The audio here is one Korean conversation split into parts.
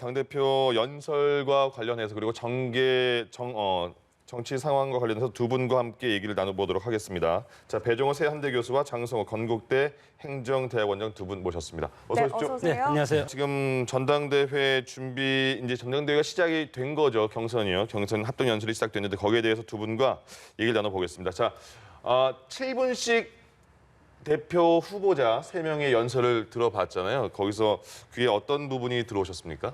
당대표 연설과 관련해서 그리고 정치 상황과 관련해서 두 분과 함께 얘기를 나눠보도록 하겠습니다. 자, 배종호 세한대 교수와 장성호 건국대 행정대학원장 두 분 모셨습니다. 어서 오십시오. 어서 오세요. 네, 안녕하세요. 지금 전당대회 준비, 이제 전당대회가 시작이 된 거죠. 경선이요. 경선 합동 연설이 시작됐는데 거기에 대해서 두 분과 얘기를 나눠보겠습니다. 자, 7분씩 대표 후보자 3명의 연설을 들어봤잖아요. 거기서 그게 어떤 부분이 들어오셨습니까?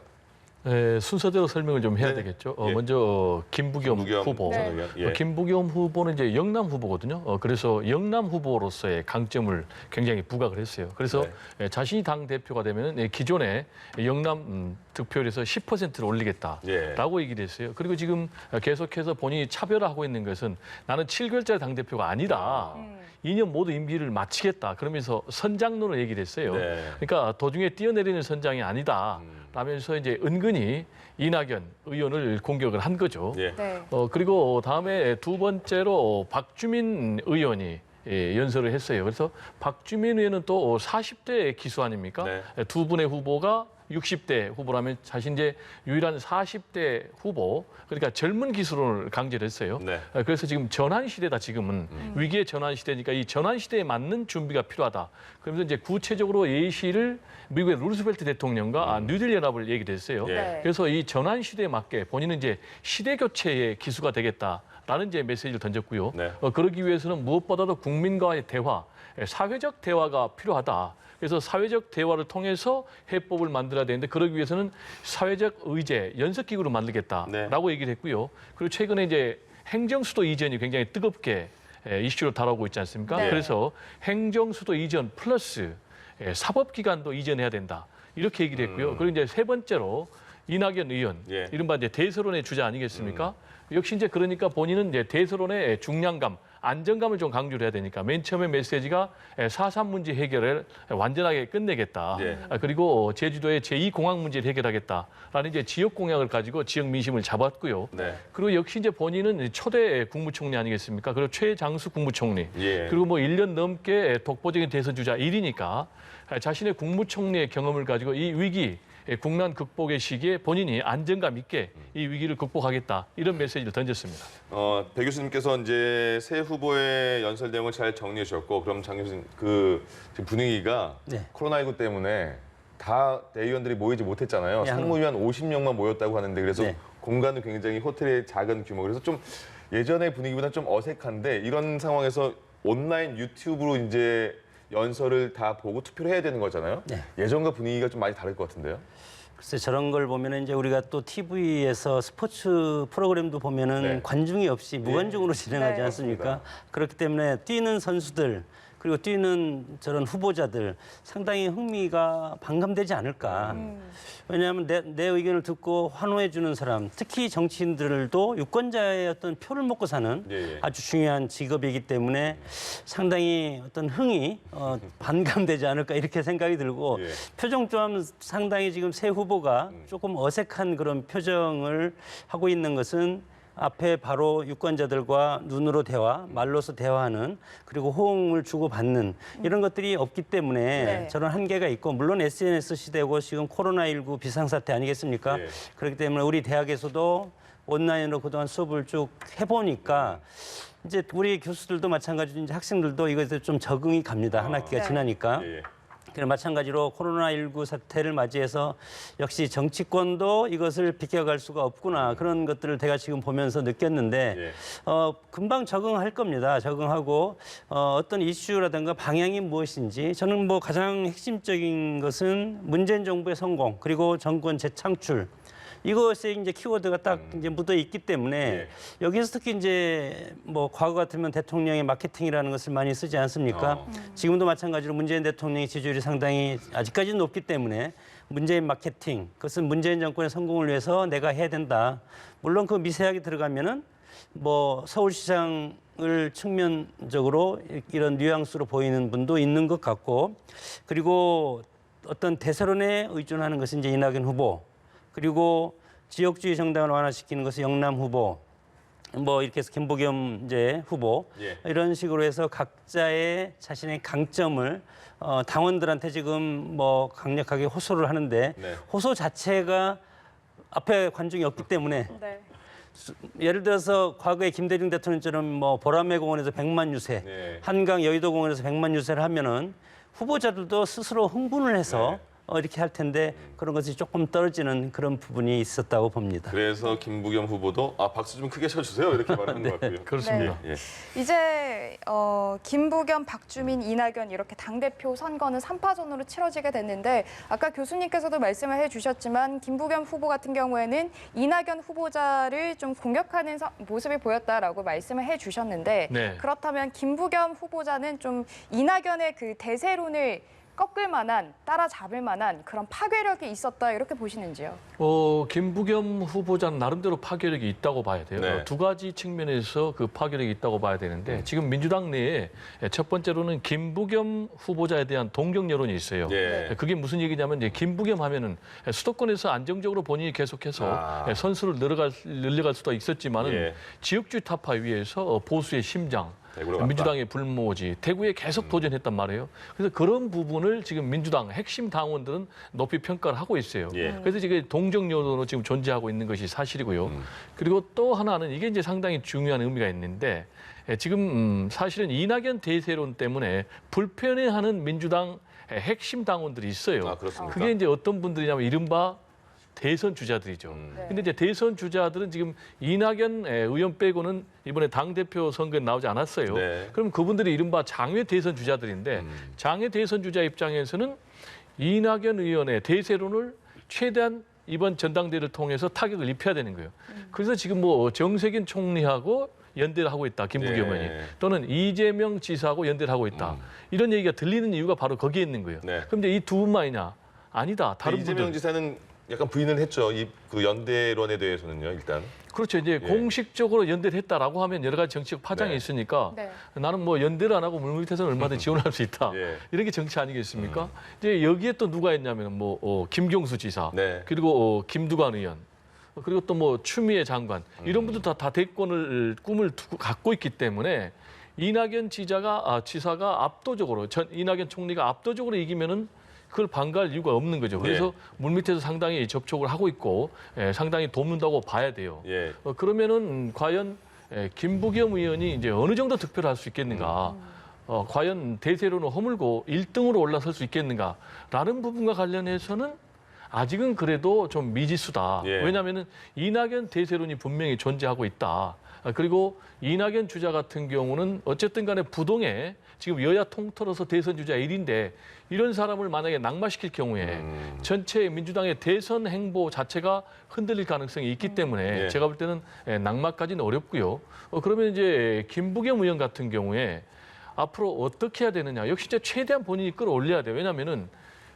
네, 순서대로 설명을 좀 해야 네. 되겠죠. 예. 먼저 김부겸 후보. 전 의원. 예. 김부겸 후보는 이제 영남 후보거든요. 그래서 영남 후보로서의 강점을 굉장히 부각을 했어요. 그래서 자신이 당 대표가 되면 기존에 영남 득표율에서 10%를 올리겠다라고 얘기를 했어요. 그리고 지금 계속해서 본인이 차별화하고 있는 것은 나는 7개월짜리 당 대표가 아니다. 2년 모두 임기를 마치겠다. 그러면서 선장론을 얘기를 했어요. 네. 그러니까 도중에 뛰어내리는 선장이 아니다. 라면서 이제 은근히 이낙연 의원을 공격을 한 거죠. 예. 네. 그리고 다음에 두 번째로 박주민 의원이 연설을 했어요. 그래서 박주민 의원은 또 40대 기수 아닙니까? 네. 두 분의 후보가 60대 후보라면 자신 이제 유일한 40대 후보, 그러니까 젊은 기수론을 강조를 했어요. 네. 그래서 지금 전환 시대다. 지금은 위기의 전환 시대니까 이 전환 시대에 맞는 준비가 필요하다. 그러면서 이제 구체적으로 예시를 미국의 루스벨트 대통령과 뉴딜 연합을 얘기를 했어요. 예. 그래서 이 전환 시대에 맞게 본인은 이제 시대 교체의 기수가 되겠다라는 이제 메시지를 던졌고요. 네. 그러기 위해서는 무엇보다도 국민과의 대화, 사회적 대화가 필요하다. 그래서 사회적 대화를 통해서 해법을 만들어야 되는데 그러기 위해서는 사회적 의제, 연석기구를 만들겠다라고 얘기를 했고요. 그리고 최근에 이제 행정수도 이전이 굉장히 뜨겁게 이슈로 다뤄오고 있지 않습니까? 네. 그래서 행정수도 이전 플러스 사법기관도 이전해야 된다. 이렇게 얘기를 했고요. 그리고 이제 세 번째로 이낙연 의원, 예. 이른바 이제 대서론의 주자 아니겠습니까? 역시 이제 그러니까 본인은 이제 대서론의 중량감, 안정감을 좀 강조를 해야 되니까 맨 처음에 메시지가 4.3 문제 해결을 완전하게 끝내겠다. 예. 그리고 제주도의 제2공항 문제를 해결하겠다라는 이제 지역 공약을 가지고 지역 민심을 잡았고요. 네. 그리고 역시 이제 본인은 초대 국무총리 아니겠습니까? 그리고 최장수 국무총리. 예. 그리고 뭐 1년 넘게 독보적인 대선 주자 1위니까 자신의 국무총리의 경험을 가지고 이 위기, 국난 극복의 시기에 본인이 안정감 있게 이 위기를 극복하겠다. 이런 메시지를 던졌습니다. 배 교수님께서 이제 새 후보의 연설 내용을 잘 정리해 주셨고, 그럼 장 교수님 지금 분위기가 네. 코로나19 때문에 다 대의원들이 모이지 못했잖아요. 네, 상무위원 50명만 모였다고 하는데 그래서 네. 공간은 굉장히 호텔의 작은 규모. 그래서 좀 예전의 분위기보다 좀 어색한데 이런 상황에서 온라인 유튜브로 이제 연설을 다 보고 투표를 해야 되는 거잖아요. 네. 예전과 분위기가 좀 많이 다를 것 같은데요. 글쎄 저런 걸 보면은 이제 우리가 또 TV에서 스포츠 프로그램도 보면은 네. 관중이 없이 무관중으로 진행하지 네. 않습니까? 맞습니다. 그렇기 때문에 뛰는 선수들 그리고 뛰는 저런 후보자들 상당히 흥미가 반감되지 않을까. 왜냐하면 내 의견을 듣고 환호해 주는 사람, 특히 정치인들도 유권자의 어떤 표를 먹고 사는 예. 아주 중요한 직업이기 때문에 상당히 어떤 흥이 반감되지 않을까 이렇게 생각이 들고 예. 표정 좀 상당히 지금 새 후보가 조금 어색한 그런 표정을 하고 있는 것은 앞에 바로 유권자들과 눈으로 대화, 말로서 대화하는 그리고 호응을 주고받는 이런 것들이 없기 때문에 네. 저런 한계가 있고 물론 SNS 시대고 지금 코로나19 비상사태 아니겠습니까? 예. 그렇기 때문에 우리 대학에서도 온라인으로 그동안 수업을 쭉 해보니까 이제 우리 교수들도 마찬가지로 이제 학생들도 이것에 좀 적응이 갑니다. 한 학기가 네. 지나니까. 예. 그래 마찬가지로 코로나19 사태를 맞이해서 역시 정치권도 이것을 비껴갈 수가 없구나 그런 것들을 제가 지금 보면서 느꼈는데 예. 금방 적응할 겁니다. 적응하고 어떤 이슈라든가 방향이 무엇인지 저는 뭐 가장 핵심적인 것은 문재인 정부의 성공 그리고 정권 재창출 이것에 이제 키워드가 딱 이제 묻어 있기 때문에 예. 여기서 특히 이제 뭐 과거 같으면 대통령의 마케팅이라는 것을 많이 쓰지 않습니까? 지금도 마찬가지로 문재인 대통령의 지지율이 상당히 아직까지는 높기 때문에 문재인 마케팅 그것은 문재인 정권의 성공을 위해서 내가 해야 된다. 물론 그 미세하게 들어가면은 뭐 서울시장을 측면적으로 이런 뉘앙스로 보이는 분도 있는 것 같고 그리고 어떤 대세론에 의존하는 것은 이제 이낙연 후보 그리고 지역주의 정당을 완화시키는 것은 영남 후보, 뭐 이렇게 해서 김부겸 이제 후보 예. 이런 식으로 해서 각자의 자신의 강점을 당원들한테 지금 뭐 강력하게 호소를 하는데 네. 호소 자체가 앞에 관중이 없기 때문에 네. 예를 들어서 과거에 김대중 대통령처럼 뭐 보라매 공원에서 100만 유세, 네. 한강 여의도 공원에서 100만 유세를 하면은 후보자들도 스스로 흥분을 해서 네. 이렇게 할 텐데 그런 것이 조금 떨어지는 그런 부분이 있었다고 봅니다. 그래서 김부겸 후보도 박수 좀 크게 쳐주세요 이렇게 말하는 것 같고요. 그렇습니다. 예. 이제 김부겸, 박주민, 이낙연 이렇게 당대표 선거는 3파전으로 치러지게 됐는데 아까 교수님께서도 말씀을 해주셨지만 김부겸 후보 같은 경우에는 이낙연 후보자를 좀 공격하는 모습이 보였다라고 말씀을 해주셨는데 네. 그렇다면 김부겸 후보자는 좀 이낙연의 그 대세론을 꺾을 만한, 따라잡을 만한 그런 파괴력이 있었다 이렇게 보시는지요? 김부겸 후보자는 나름대로 파괴력이 있다고 봐야 돼요. 네. 두 가지 측면에서 그 파괴력이 있다고 봐야 되는데 지금 민주당 내에 첫 번째로는 김부겸 후보자에 대한 동정 여론이 있어요. 예. 그게 무슨 얘기냐면 이제 김부겸 하면은 수도권에서 안정적으로 본인이 계속해서 선수를 늘려갈 수도 있었지만은 예. 지역주의 타파 위에서 보수의 심장, 대구로 갔다. 민주당의 불모지, 대구에 계속 도전했단 말이에요. 그래서 그런 부분을 지금 민주당 핵심 당원들은 높이 평가를 하고 있어요. 예. 그래서 지금 동정 여론으로 지금 존재하고 있는 것이 사실이고요. 그리고 또 하나는 이게 이제 상당히 중요한 의미가 있는데 지금 사실은 이낙연 대세론 때문에 불편해하는 민주당 핵심 당원들이 있어요. 그렇습니까? 그게 이제 어떤 분들이냐면 이른바 대선 주자들이죠. 근데 이제 대선 주자들은 지금 이낙연 의원 빼고는 이번에 당대표 선거에 나오지 않았어요. 네. 그럼 그분들이 이른바 장외 대선 주자들인데 장외 대선 주자 입장에서는 이낙연 의원의 대세론을 최대한 이번 전당대회를 통해서 타격을 입혀야 되는 거예요. 그래서 지금 뭐 정세균 총리하고 연대를 하고 있다. 김부겸 의원이. 또는 이재명 지사하고 연대를 하고 있다. 이런 얘기가 들리는 이유가 바로 거기에 있는 거예요. 네. 그럼 이제 이 두 분만이냐? 아니다. 다른 이재명 분들. 지사는 약간 부인을 했죠. 그 연대론에 대해서는요, 일단. 그렇죠. 이제 공식적으로 연대를 했다라고 하면 여러 가지 정치적 파장이 네. 있으니까 네. 나는 뭐 연대를 안 하고 물밑에서는 얼마든지 지원할 수 있다. 예. 이런 게 정치 아니겠습니까? 이제 여기에 또 누가 있냐면 뭐 김경수 지사, 네. 그리고 김두관 의원, 그리고 또 뭐 추미애 장관 이런 분들 다 대권을 꿈을 갖고 있기 때문에 이낙연 지사가 압도적으로 이낙연 총리가 압도적으로 이기면은 그걸 반가할 이유가 없는 거죠. 그래서 물밑에서 상당히 접촉을 하고 있고 상당히 돕는다고 봐야 돼요. 예. 그러면은 과연 김부겸 의원이 이제 어느 정도 득표를 할 수 있겠는가? 과연 대세론을 허물고 1등으로 올라설 수 있겠는가라는 부분과 관련해서는 아직은 그래도 좀 미지수다. 예. 왜냐하면은 이낙연 대세론이 분명히 존재하고 있다. 그리고 이낙연 주자 같은 경우는 어쨌든 간에 부동에 지금 여야 통틀어서 대선 주자 1인데 이런 사람을 만약에 낙마시킬 경우에 전체 민주당의 대선 행보 자체가 흔들릴 가능성이 있기 때문에 예. 제가 볼 때는 낙마까지는 어렵고요. 그러면 이제 김부겸 의원 같은 경우에 앞으로 어떻게 해야 되느냐. 역시 이제 최대한 본인이 끌어올려야 돼요. 왜냐하면은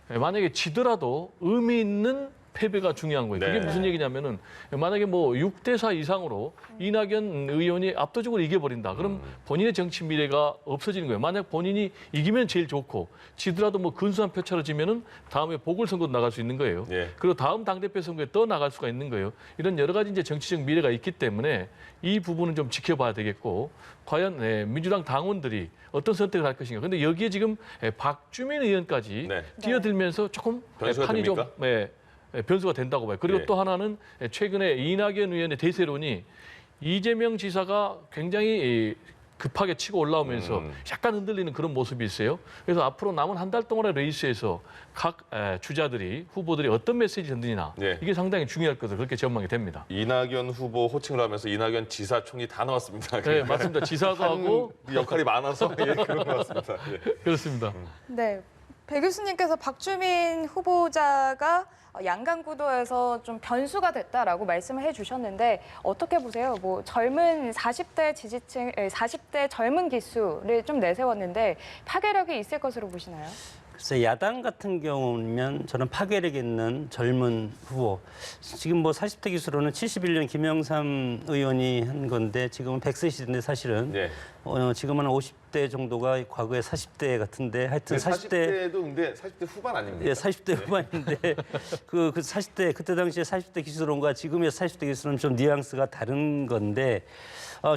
만약에 지더라도 의미 있는 패배가 중요한 거예요. 그게 네. 무슨 얘기냐면은 만약에 뭐 6대4 이상으로 이낙연 의원이 압도적으로 이겨버린다. 그럼 본인의 정치 미래가 없어지는 거예요. 만약 본인이 이기면 제일 좋고 지더라도 뭐 근소한 표차로 지면은 다음에 보궐선거도 나갈 수 있는 거예요. 예. 그리고 다음 당대표 선거에 또 나갈 수가 있는 거예요. 이런 여러 가지 이제 정치적 미래가 있기 때문에 이 부분은 좀 지켜봐야 되겠고 과연 민주당 당원들이 어떤 선택을 할 것인가. 근데 여기에 지금 박주민 의원까지 네. 뛰어들면서 조금 변수가 판이 됩니까? 좀 변수가 된다고 봐요. 그리고 예. 또 하나는 최근에 이낙연 의원의 대세론이 이재명 지사가 굉장히 급하게 치고 올라오면서 약간 흔들리는 그런 모습이 있어요. 그래서 앞으로 남은 한 달 동안의 레이스에서 각 주자들이 후보들이 어떤 메시지 던지나 네. 이게 상당히 중요할 것으로 그렇게 전망이 됩니다. 이낙연 후보 호칭을 하면서 이낙연 지사 총리 다 나왔습니다. 네, 맞습니다. 지사도 하고 역할이 많아서 그런 것 같습니다. 예. 그렇습니다. 네. 배 교수님께서 박주민 후보자가 양강구도에서 좀 변수가 됐다라고 말씀을 해주셨는데 어떻게 보세요? 뭐 젊은 40대 지지층, 40대 젊은 기수를 좀 내세웠는데 파괴력이 있을 것으로 보시나요? 글쎄 야당 같은 경우면 저는 파괴력 있는 젊은 후보. 지금 뭐 40대 기수로는 71년 김영삼 의원이 한 건데 지금은 100세 시대인데 사실은 네. 지금은 50대 정도가 과거의 40대 같은데 하여튼 40대 40대도 근데 40대 후반 아닙니까? 예, 40대 후반인데 그 40대 그때 당시에 40대 기수론과 지금의 40대 기수론은 좀 뉘앙스가 다른 건데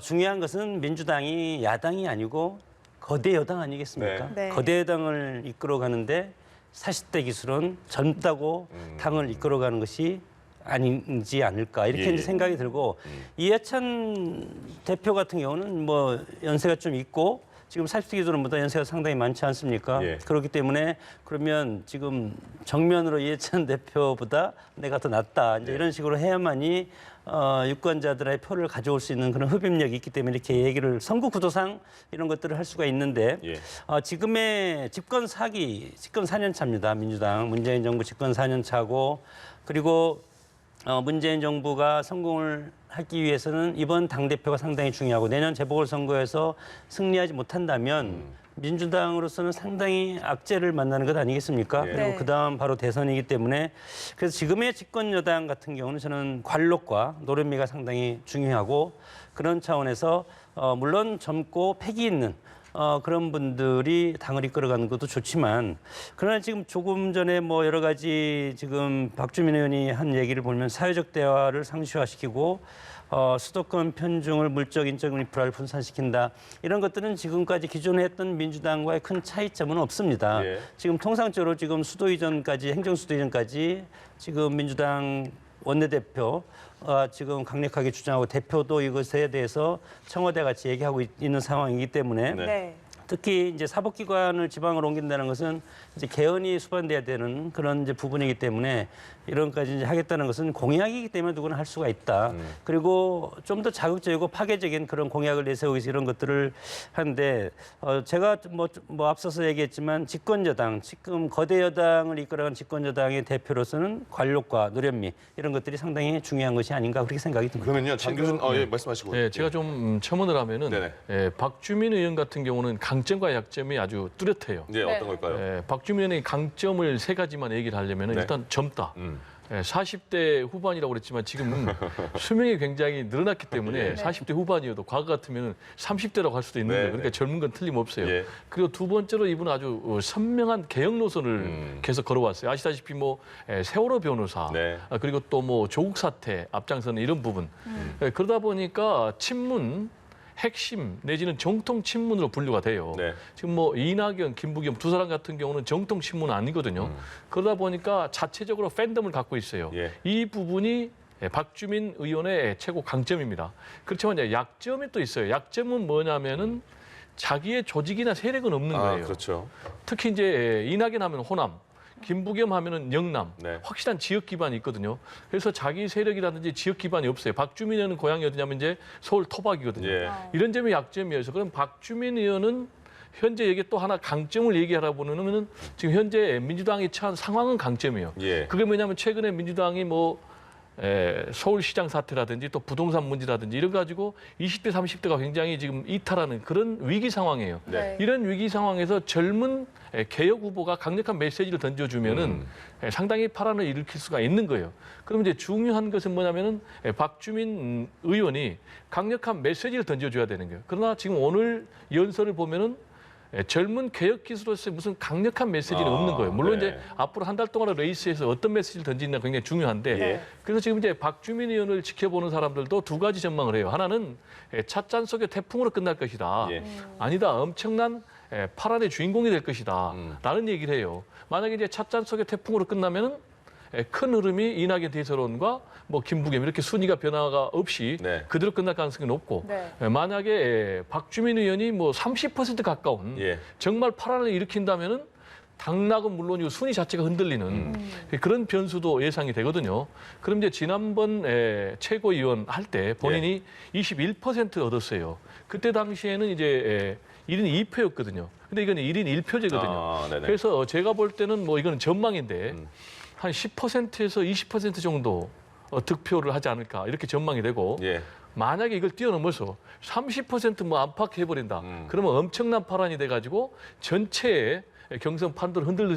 중요한 것은 민주당이 야당이 아니고 거대 여당 아니겠습니까? 네. 거대 여당을 이끌어가는데 40대 기수론 젊다고 당을 이끌어가는 것이 아니지 않을까 이렇게 예. 이제 생각이 들고 이해찬 대표 같은 경우는 뭐 연세가 좀 있고 지금 40대 기준으로보다 연세가 상당히 많지 않습니까? 예. 그렇기 때문에 그러면 지금 정면으로 이해찬 대표보다 내가 더 낫다 이제 이런 식으로 해야만이 유권자들의 표를 가져올 수 있는 그런 흡입력이 있기 때문에 이렇게 얘기를 선거 구도상 이런 것들을 할 수가 있는데 예. 지금의 집권 4년 차입니다. 민주당 문재인 정부 집권 4년 차고 그리고 문재인 정부가 성공을 하기 위해서는 이번 당대표가 상당히 중요하고 내년 재보궐선거에서 승리하지 못한다면 민주당으로서는 상당히 악재를 만나는 것 아니겠습니까? 예. 그리고 네. 그다음 바로 대선이기 때문에 그래서 지금의 집권 여당 같은 경우는 저는 관록과 노련미가 상당히 중요하고 그런 차원에서 물론 젊고 패기 있는 그런 분들이 당을 이끌어가는 것도 좋지만 그러나 지금 조금 전에 뭐 여러 가지 지금 박주민 의원이 한 얘기를 보면 사회적 대화를 상시화시키고 수도권 편중을 물적 인적 인프라를 분산시킨다 이런 것들은 지금까지 기존에 했던 민주당과의 큰 차이점은 없습니다. 예. 지금 통상적으로 지금 수도 이전까지 행정 수도 이전까지 지금 민주당 원내대표 지금 강력하게 주장하고 대표도 이것에 대해서 청와대 같이 얘기하고 있는 상황이기 때문에 네. 네. 특히 이제 사법기관을 지방으로 옮긴다는 것은 이제 개헌이 수반돼야 되는 그런 이제 부분이기 때문에 이런까지 이제 하겠다는 것은 공약이기 때문에 누구나 할 수가 있다. 그리고 좀 더 자극적이고 파괴적인 그런 공약을 내세우기 위해서 이런 것들을 하는데 제가 뭐 앞서서 얘기했지만 집권여당 지금 거대 여당을 이끌어간 집권여당의 대표로서는 관록과 노련미 이런 것들이 상당히 중요한 것이 아닌가 그렇게 생각이 듭니다. 그러면요, 장 교수님, 예, 말씀하시고. 네, 제가 좀 첨언을 하면은 네네. 박주민 의원 같은 경우는 강점과 약점이 아주 뚜렷해요. 네, 어떤 걸까요? 박주민 의원의 강점을 세 가지만 얘기를 하려면 네. 일단 젊다. 40대 후반이라고 그랬지만 지금 수명이 굉장히 늘어났기 때문에 40대 후반이어도 과거 같으면 30대라고 할 수도 있는 네, 거예요. 그러니까 네. 젊은 건 틀림없어요. 예. 그리고 두 번째로 이분은 아주 선명한 개혁 노선을 계속 걸어왔어요. 아시다시피 뭐 세월호 변호사 네. 그리고 또 뭐 조국 사태 앞장서는 이런 부분. 그러다 보니까 친문 핵심 내지는 정통 친문으로 분류가 돼요. 네. 지금 뭐 이낙연, 김부겸 두 사람 같은 경우는 정통 친문은 아니거든요. 그러다 보니까 자체적으로 팬덤을 갖고 있어요. 예. 이 부분이 박주민 의원의 최고 강점입니다. 그렇지만 이제 약점이 또 있어요. 약점은 뭐냐면은 자기의 조직이나 세력은 없는 거예요. 그렇죠. 특히 이제 이낙연 하면 호남, 김부겸 하면은 영남, 네. 확실한 지역 기반이 있거든요. 그래서 자기 세력이라든지 지역 기반이 없어요. 박주민 의원은 고향이 어디냐면 이제 서울 토박이거든요. 예. 이런 점이 약점이어서 그럼 박주민 의원은 현재 여기 또 하나 강점을 얘기하라 보면은 지금 현재 민주당이 처한 상황은 강점이에요. 예. 그게 뭐냐면 최근에 민주당이 뭐 서울시장 사태라든지 또 부동산 문제라든지 이런 가지고 20대, 30대가 굉장히 지금 이탈하는 그런 위기 상황이에요. 네. 이런 위기 상황에서 젊은 개혁 후보가 강력한 메시지를 던져주면은 상당히 파란을 일으킬 수가 있는 거예요. 그럼 이제 중요한 것은 뭐냐면은 박주민 의원이 강력한 메시지를 던져줘야 되는 거예요. 그러나 지금 오늘 연설을 보면은 젊은 개혁 기수로서의 무슨 강력한 메시지는 없는 거예요. 물론 네. 이제 앞으로 한 달 동안의 레이스에서 어떤 메시지를 던지느냐 굉장히 중요한데 예. 그래서 지금 이제 박주민 의원을 지켜보는 사람들도 두 가지 전망을 해요. 하나는 찻잔 속의 태풍으로 끝날 것이다. 예. 아니다. 엄청난 파란의 주인공이 될 것이다. 라는 얘기를 해요. 만약에 이제 찻잔 속의 태풍으로 끝나면은 큰 흐름이 이낙연 대세론과 뭐 김부겸 이렇게 순위가 변화가 없이 네. 그대로 끝날 가능성이 높고 네. 만약에 박주민 의원이 뭐 30% 가까운 예. 정말 파란을 일으킨다면은 당락은 물론이고 순위 자체가 흔들리는 그런 변수도 예상이 되거든요. 그럼 이제 지난번 최고위원 할 때 본인이 21% 얻었어요. 그때 당시에는 이제 1인 2표였거든요. 근데 이건 1인 1표제거든요. 네네. 그래서 제가 볼 때는 뭐 이거는 전망인데 한 10%에서 20% 정도 득표를 하지 않을까 이렇게 전망이 되고 예. 만약에 이걸 뛰어넘어서 30%뭐 안팎해버린다. 그러면 엄청난 파란이 돼가지고 전체의 경선 판도를 흔들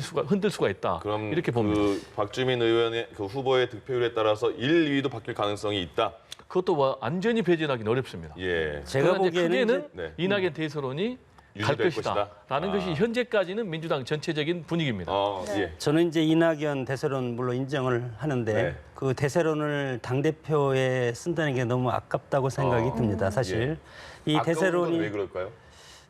수가 있다. 그럼 이렇게 봅니다. 그 박주민 의원의 그 후보의 득표율에 따라서 1, 2위도 바뀔 가능성이 있다. 그것도 완전히 배제하기는 어렵습니다. 예. 제가 그러나 이제 보기에는 크게는 네. 이낙연 대선론이 갈 유지될 것이다라는 것이다. 것이 현재까지는 민주당 전체적인 분위기입니다. 예. 저는 이제 이낙연 대세론 물론 인정을 하는데 네. 그 대세론을 당 대표에 쓴다는 게 너무 아깝다고 생각이 듭니다. 사실 이 아까운 건 왜 대세론이 그럴까요?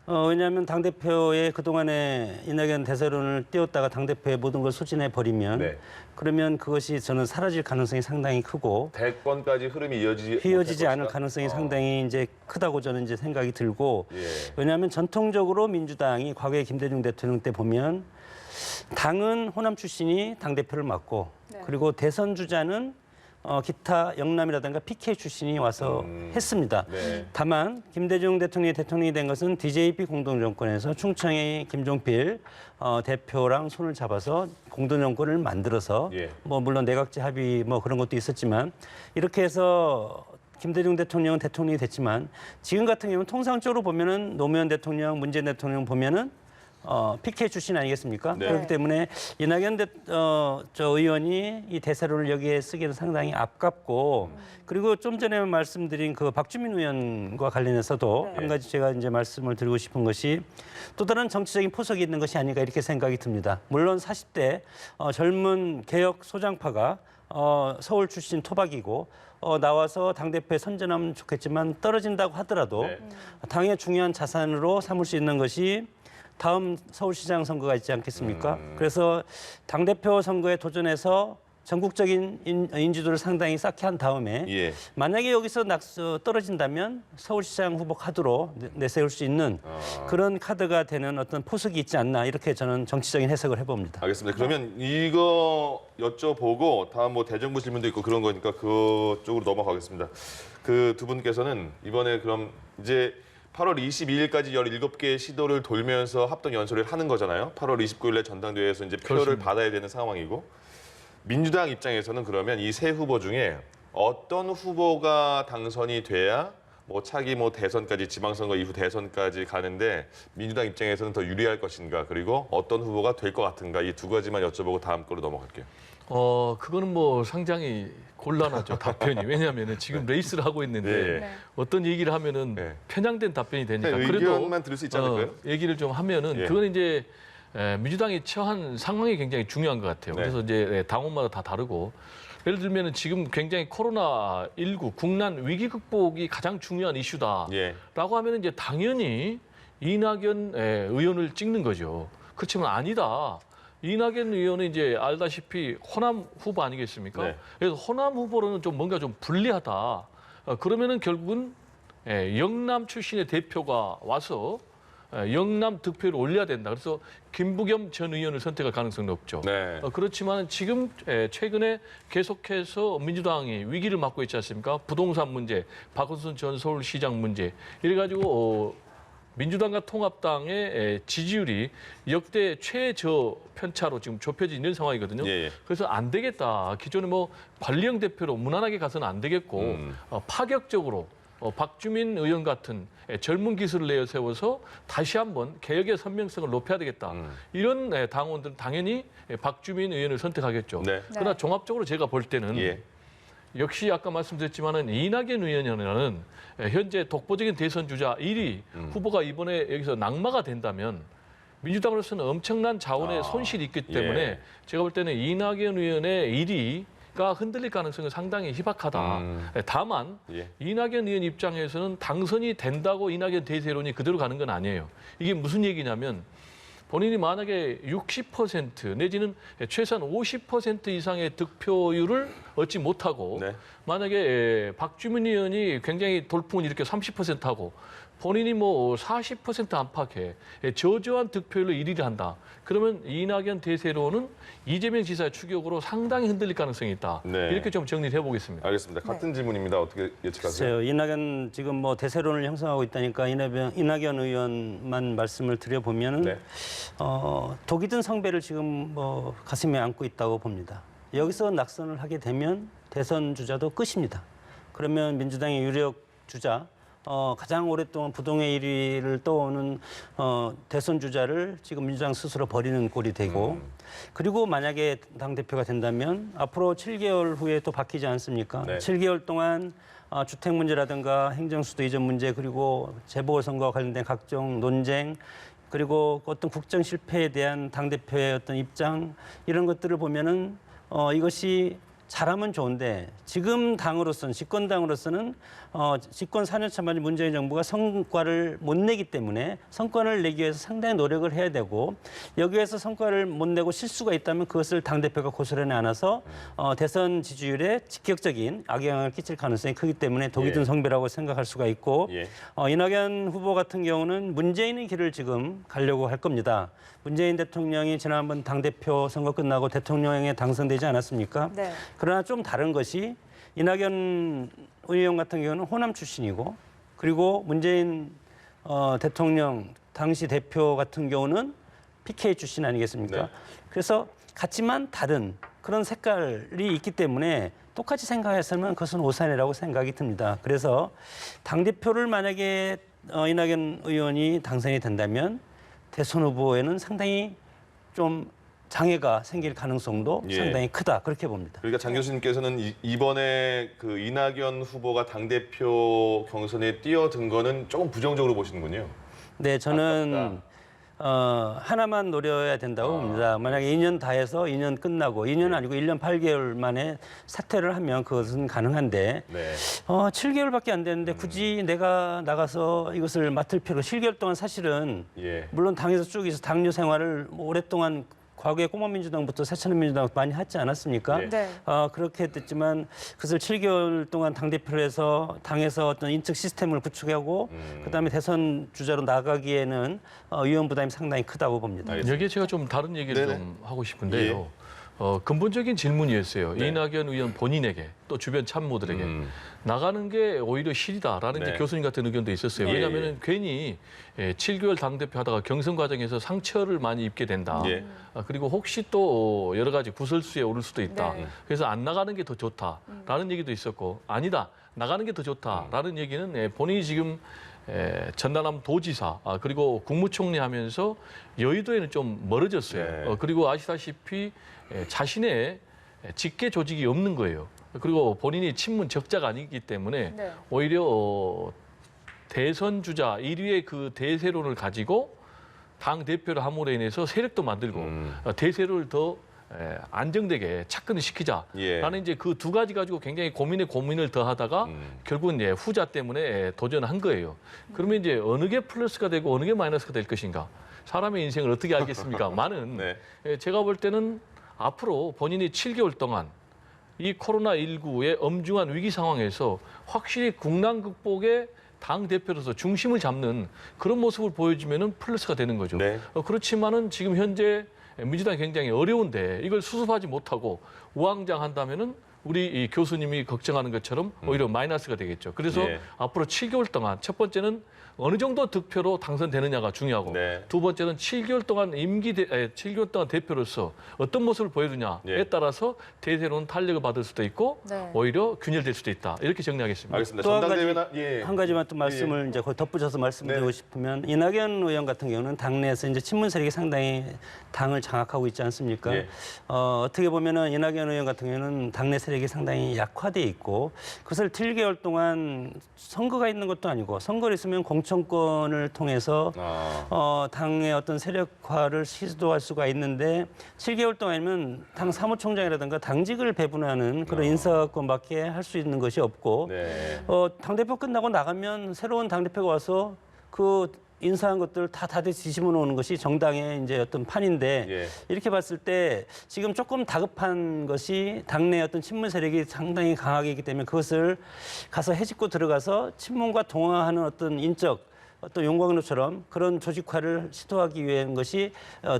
왜냐하면 당대표의 그동안에 이낙연 대세론을 띄웠다가 당대표의 모든 걸 소진해 버리면 네. 그러면 그것이 저는 사라질 가능성이 상당히 크고 대권까지 흐름이 이어지지 휘어지지 못할 않을 것이다. 가능성이 상당히 이제 크다고 저는 이제 생각이 들고 예. 왜냐하면 전통적으로 민주당이 과거에 김대중 대통령 때 보면 당은 호남 출신이 당대표를 맡고 네. 그리고 대선 주자는 기타 영남이라든가 PK 출신이 와서 했습니다. 네. 다만 김대중 대통령이 된 것은 DJP 공동정권에서 충청의 김종필 대표랑 손을 잡아서 공동정권을 만들어서 예. 뭐 물론 내각제 합의 뭐 그런 것도 있었지만 이렇게 해서 김대중 대통령은 대통령이 됐지만 지금 같은 경우는 통상적으로 보면은 노무현 대통령, 문재인 대통령 보면은 PK 출신 아니겠습니까? 네. 그렇기 때문에 이낙연 저 의원이 이 대세론을 여기에 쓰기는 상당히 아깝고 그리고 좀 전에 말씀드린 그 박주민 의원과 관련해서도 네. 한 가지 제가 이제 말씀을 드리고 싶은 것이 또 다른 정치적인 포석이 있는 것이 아닌가 이렇게 생각이 듭니다. 물론 40대 젊은 개혁 소장파가 서울 출신 토박이고 나와서 당대표에 선전하면 좋겠지만 떨어진다고 하더라도 네. 당의 중요한 자산으로 삼을 수 있는 것이 다음 서울시장 선거가 있지 않겠습니까? 그래서 당대표 선거에 도전해서 전국적인 인지도를 상당히 쌓게 한 다음에 예. 만약에 여기서 떨어진다면 서울시장 후보 카드로 내세울 수 있는 그런 카드가 되는 어떤 포석이 있지 않나 이렇게 저는 정치적인 해석을 해봅니다. 알겠습니다. 그러면 이거 여쭤보고 다음 뭐 대정부 질문도 있고 그런 거니까 그쪽으로 넘어가겠습니다. 그 두 분께서는 이번에 그럼 이제 8월 22일까지 17개의 시도를 돌면서 합동 연설을 하는 거잖아요. 8월 29일에 전당대회에서 이제 표를 그렇습니다. 받아야 되는 상황이고 민주당 입장에서는 그러면 이 세 후보 중에 어떤 후보가 당선이 돼야 뭐 차기 뭐 대선까지 지방선거 이후 대선까지 가는데 민주당 입장에서는 더 유리할 것인가 그리고 어떤 후보가 될 것 같은가 이 두 가지만 여쭤보고 다음 거로 넘어갈게요. 그거는 뭐 상당히 곤란하죠, 답변이. 왜냐하면 지금 레이스를 하고 있는데 네. 네. 어떤 얘기를 하면은 네. 편향된 답변이 되니까. 그냥 의견만 들을 수 있지 않을까요? 얘기를 좀 하면은 예. 그건 이제 민주당이 처한 상황이 굉장히 중요한 것 같아요. 네. 그래서 이제 당원마다 다 다르고 예를 들면은 지금 굉장히 코로나19 국난 위기 극복이 가장 중요한 이슈다라고 예. 하면은 이제 당연히 이낙연 의원을 찍는 거죠. 그렇지만 아니다. 이낙연 의원은 이제 알다시피 호남 후보 아니겠습니까? 네. 그래서 호남 후보로는 좀 뭔가 좀 불리하다. 그러면은 결국은 영남 출신의 대표가 와서 영남 득표를 올려야 된다. 그래서 김부겸 전 의원을 선택할 가능성이 높죠. 네. 그렇지만 지금 최근에 계속해서 민주당이 위기를 맞고 있지 않습니까? 부동산 문제, 박원순 전 서울시장 문제 이래가지고 민주당과 통합당의 지지율이 역대 최저 편차로 지금 좁혀져 있는 상황이거든요. 예, 예. 그래서 안 되겠다. 기존에 뭐 관리형 대표로 무난하게 가서는 안 되겠고 파격적으로 박주민 의원 같은 젊은 기술을 내세워서 다시 한번 개혁의 선명성을 높여야 되겠다. 이런 당원들은 당연히 박주민 의원을 선택하겠죠. 네. 그러나 종합적으로 제가 볼 때는 예. 역시 아까 말씀드렸지만은 이낙연 의원이라는 현재 독보적인 대선 주자 1위 후보가 이번에 여기서 낙마가 된다면 민주당으로서는 엄청난 자원의 손실이 있기 때문에 예. 제가 볼 때는 이낙연 의원의 1위가 흔들릴 가능성은 상당히 희박하다. 다만 예. 이낙연 의원 입장에서는 당선이 된다고 이낙연 대세론이 그대로 가는 건 아니에요. 이게 무슨 얘기냐면 본인이 만약에 60% 내지는 최소한 50% 이상의 득표율을 얻지 못하고 네. 만약에 박주민 의원이 굉장히 돌풍을 일으켜 30%하고 본인이 뭐 40% 안팎에 저조한 득표율로 1위를 한다. 그러면 이낙연 대세로는 이재명 지사의 추격으로 상당히 흔들릴 가능성이 있다. 네. 이렇게 좀 정리를 해보겠습니다. 알겠습니다. 같은 질문입니다. 어떻게 예측하세요? 글쎄요, 이낙연 지금 뭐 대세론을 형성하고 있다니까 이낙연 의원만 말씀을 드려보면은 네. 독이 든 성배를 지금 뭐 가슴에 안고 있다고 봅니다. 여기서 낙선을 하게 되면 대선 주자도 끝입니다. 그러면 민주당의 유력 주자 가장 오랫동안 부동의 1위를 떠오는 대선 주자를 지금 민주당 스스로 버리는 꼴이 되고 그리고 만약에 당대표가 된다면 앞으로 7개월 후에 또 바뀌지 않습니까? 네. 7개월 동안 주택 문제라든가 행정수도 이전 문제 그리고 재보궐선거와 관련된 각종 논쟁 그리고 어떤 국정 실패에 대한 당대표의 어떤 입장 이런 것들을 보면은 이것이 잘하면 좋은데 지금 당으로서는 집권당으로서는 집권 4년차 만에 문재인 정부가 성과를 못 내기 때문에 성과를 내기 위해서 상당히 노력을 해야 되고 여기에서 성과를 못 내고 실수가 있다면 그것을 당대표가 고소를 안아서 대선 지지율에 직격적인 악영향을 끼칠 가능성이 크기 때문에 독이 든 성배라고 생각할 수가 있고 이낙연 후보 같은 경우는 문재인의 길을 지금 가려고 할 겁니다. 문재인 대통령이 지난번 당대표 선거 끝나고 대통령에 당선되지 않았습니까? 네. 그러나 좀 다른 것이 이낙연 의원 같은 경우는 호남 출신이고 그리고 문재인 대통령 당시 대표 같은 경우는 PK 출신 아니겠습니까? 네. 그래서 같지만 다른 그런 색깔이 있기 때문에 똑같이 생각했으면 그것은 오산이라고 생각이 듭니다. 그래서 당대표를 만약에 이낙연 의원이 당선이 된다면 대선 후보에는 상당히 좀 장애가 생길 가능성도 상당히 크다 그렇게 봅니다. 그러니까 장 교수님께서는 이번에 그 이낙연 후보가 당대표 경선에 뛰어든 거는 조금 부정적으로 보시는군요. 네, 저는 하나만 노려야 된다고 봅니다. 만약에 2년 다 해서 2년 끝나고 2년 아니고 1년 8개월 만에 사퇴를 하면 그것은 가능한데 7개월밖에 안 되는데 굳이 내가 나가서 이것을 맡을 필요 7개월 동안 사실은 물론 당에서 쭉 있어 당뇨 생활을 오랫동안 과거에 꼬마민주당부터 새천년민주당 많이 하지 않았습니까? 네. 그렇게 됐지만 그것을 7개월 동안 당대표를 해서 당에서 어떤 인적 시스템을 구축하고 그다음에 대선 주자로 나가기에는 위험 부담이 상당히 크다고 봅니다. 여기에 제가 좀 다른 얘기를 좀 하고 싶은데요. 근본적인 질문이었어요. 이낙연 의원 본인에게 또 주변 참모들에게 나가는 게 오히려 실이다라는 이제 교수님 같은 의견도 있었어요. 왜냐하면 괜히 7개월 당대표 하다가 경선 과정에서 상처를 많이 입게 된다. 그리고 혹시 또 여러 가지 구설수에 오를 수도 있다. 그래서 안 나가는 게 더 좋다라는 얘기도 있었고 아니다. 나가는 게 더 좋다라는 얘기는 본인이 지금 전남 도지사 그리고 국무총리 하면서 여의도에는 좀 멀어졌어요. 그리고 아시다시피 자신의 직계 조직이 없는 거예요. 그리고 본인이 친문 적자가 아니기 때문에 오히려 대선 주자 1위의 그 대세론을 가지고 당 대표를 함으로 인해서 세력도 만들고 대세를 더 안정되게 착근을 시키자라는 이제 그 두 가지 가지고 굉장히 고민을 더 하다가 결국은 이제 후자 때문에 도전한 거예요. 그러면 이제 어느 게 플러스가 되고 어느 게 마이너스가 될 것인가? 사람의 인생을 어떻게 알겠습니까? 많은 제가 볼 때는 앞으로 본인이 7개월 동안 이 코로나19의 엄중한 위기 상황에서 확실히 국난 극복에 당 대표로서 중심을 잡는 그런 모습을 보여주면은 플러스가 되는 거죠. 그렇지만은 지금 현재 민주당이 굉장히 어려운데 이걸 수습하지 못하고 우왕좌왕한다면은 우리 이 교수님이 걱정하는 것처럼 오히려 마이너스가 되겠죠. 그래서 앞으로 7개월 동안 첫 번째는 어느 정도 득표로 당선되느냐가 중요하고 두 번째는 7개월 동안 7개월 동안 대표로서 어떤 모습을 보여주냐에 따라서 대세로는 탄력을 받을 수도 있고 오히려 균열될 수도 있다. 이렇게 정리하겠습니다. 알겠습니다. 또 전당대회나 한 가지만 또 말씀을 이제 덧붙여서 말씀드리고 싶으면 이낙연 의원 같은 경우는 당내에서 이제 친문 세력이 상당히 당을 장악하고 있지 않습니까? 어떻게 보면은 이낙연 의원 같은 경우는 당내 세력이 상당히 약화돼 있고 그것을 7개월 동안 선거가 있는 것도 아니고 선거를 있으면 공천권을 통해서 당의 어떤 세력화를 시도할 수가 있는데 7개월 동안이면 당 사무총장이라든가 당직을 배분하는 그런 인사권밖에 할 수 있는 것이 없고 당대표 끝나고 나가면 새로운 당대표가 와서 그 인사한 것들 다들 뒤집어 놓는 것이 정당의 이제 어떤 판인데 이렇게 봤을 때 지금 조금 다급한 것이 당내 어떤 친문 세력이 상당히 강하게 있기 때문에 그것을 가서 해집고 들어가서 친문과 동화하는 어떤 인적 어떤 용광로처럼 그런 조직화를 시도하기 위한 것이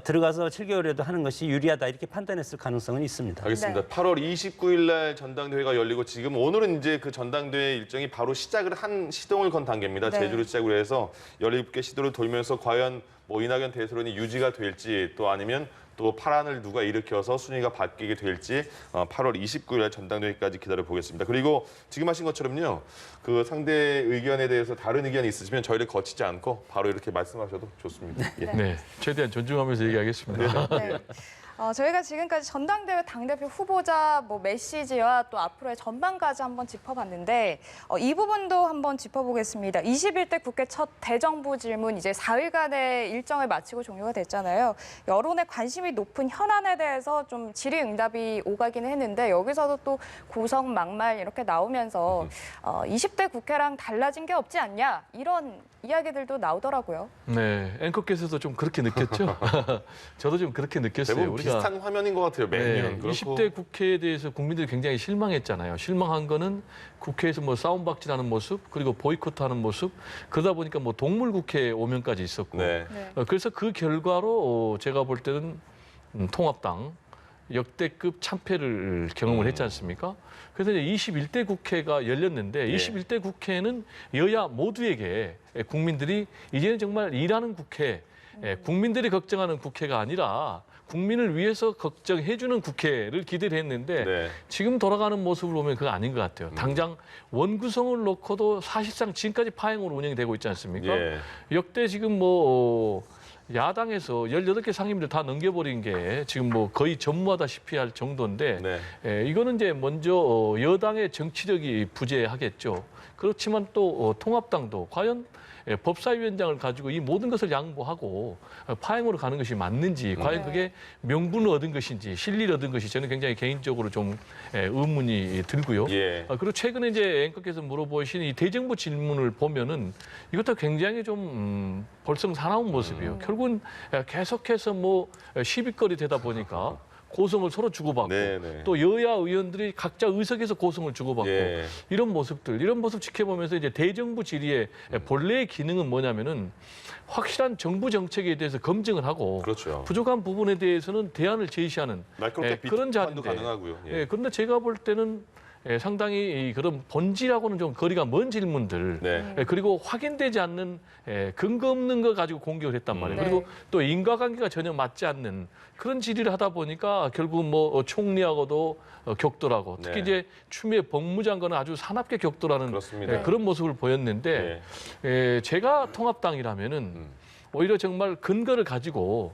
들어가서 7개월에도 하는 것이 유리하다 이렇게 판단했을 가능성은 있습니다. 알겠습니다. 8월 29일 날 전당대회가 열리고 지금 오늘은 이제 그 전당대회 일정이 바로 시동을 건 단계입니다. 제주를 시작으로 해서 17개 시도를 돌면서 과연 뭐 이낙연 대세론이 유지가 될지 또 아니면 또 파란을 누가 일으켜서 순위가 바뀌게 될지 8월 29일 날 전당대회까지 기다려 보겠습니다. 그리고 지금 하신 것처럼요. 그 상대 의견에 대해서 다른 의견이 있으시면 저희를 거치지 않고 바로 이렇게 말씀하셔도 좋습니다. 최대한 존중하면서 얘기하겠습니다. 저희가 지금까지 전당대회 당대표 후보자 뭐 메시지와 또 앞으로의 전망까지 한번 짚어봤는데 이 부분도 한번 짚어보겠습니다. 21대 국회 첫 대정부 질문 이제 4일간의 일정을 마치고 종료가 됐잖아요. 여론의 관심이 높은 현안에 대해서 좀 질의응답이 오가기는 했는데 여기서도 또 고성 막말 이렇게 나오면서 20대 국회랑 달라진 게 없지 않냐 이런 이야기들도 나오더라고요. 네, 앵커께서도 좀 그렇게 느꼈죠? 저도 좀 그렇게 느꼈어요. 대부분 비슷한 화면인 것 같아요. 매년. 그렇고. 20대 국회에 대해서 국민들이 굉장히 실망했잖아요. 실망한 거는 국회에서 뭐 싸움박질하는 모습, 그리고 보이콧하는 모습, 그러다 보니까 뭐 동물 국회 오면까지 있었고, 네. 그래서 그 결과로 제가 볼 때는 통합당 역대급 참패를 경험을 했지 않습니까? 그래서 이제 21대 국회가 열렸는데 예. 21대 국회는 여야 모두에게 국민들이 이제는 정말 일하는 국회, 국민들이 걱정하는 국회가 아니라 국민을 위해서 걱정해주는 국회를 기대를 했는데 네. 지금 돌아가는 모습을 보면 그거 아닌 것 같아요. 당장 원구성을 놓고도 사실상 지금까지 파행으로 운영이 되고 있지 않습니까? 예. 역대 지금 뭐 야당에서 18개 상임위를 다 넘겨버린 게 지금 뭐 거의 전무하다시피 할 정도인데 네. 이거는 이제 먼저 여당의 정치력이 부재하겠죠. 그렇지만 또 통합당도 과연 법사위원장을 가지고 이 모든 것을 양보하고 파행으로 가는 것이 맞는지, 과연 그게 명분을 얻은 것인지, 실리를 얻은 것이 저는 굉장히 개인적으로 좀 의문이 들고요. 예. 그리고 최근에 이제 앵커께서 물어보신 이 대정부 질문을 보면은 이것도 굉장히 좀 볼썽사나운 모습이에요. 결국은 계속해서 뭐 시비거리 되다 보니까 고성을 서로 주고받고 네네. 또 여야 의원들이 각자 의석에서 고성을 주고받고 예. 이런 모습 지켜보면서 이제 대정부 질의의 본래의 기능은 뭐냐면은 확실한 정부 정책에 대해서 검증을 하고 그렇죠. 부족한 부분에 대해서는 대안을 제시하는 날카롭게 그런 비판도 자리인데 가능하고요. 예. 그런데 제가 볼 때는 상당히 그런 본질하고는 좀 거리가 먼 질문들 네. 그리고 확인되지 않는 근거 없는 거 가지고 공격을 했단 말이에요. 네. 그리고 또 인과관계가 전혀 맞지 않는 그런 질의를 하다 보니까 결국 뭐 총리하고도 격돌하고 특히 네. 이제 추미애 법무장관은 아주 사납게 격돌하는 그렇습니다. 그런 모습을 보였는데 제가 통합당이라면은 오히려 정말 근거를 가지고